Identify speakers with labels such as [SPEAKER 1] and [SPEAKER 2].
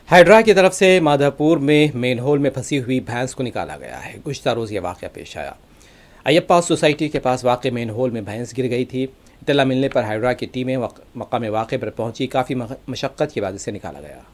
[SPEAKER 1] Hydra की तरफ से माधापुर में मेन होल में फंसी हुई भैंस को निकाला गया है। गुज़श्ता रोज़ ये वाक़या पेश आया। अयप्पा सोसाइटी के पास वाक़ मेन होल में भैंस गिर गई थी। इत्तला मिलने पर हाइड्रा की टीमें मकाम वाक़े पर पहुंची। काफ़ी मशक्क़त के बाद इसे निकाला गया।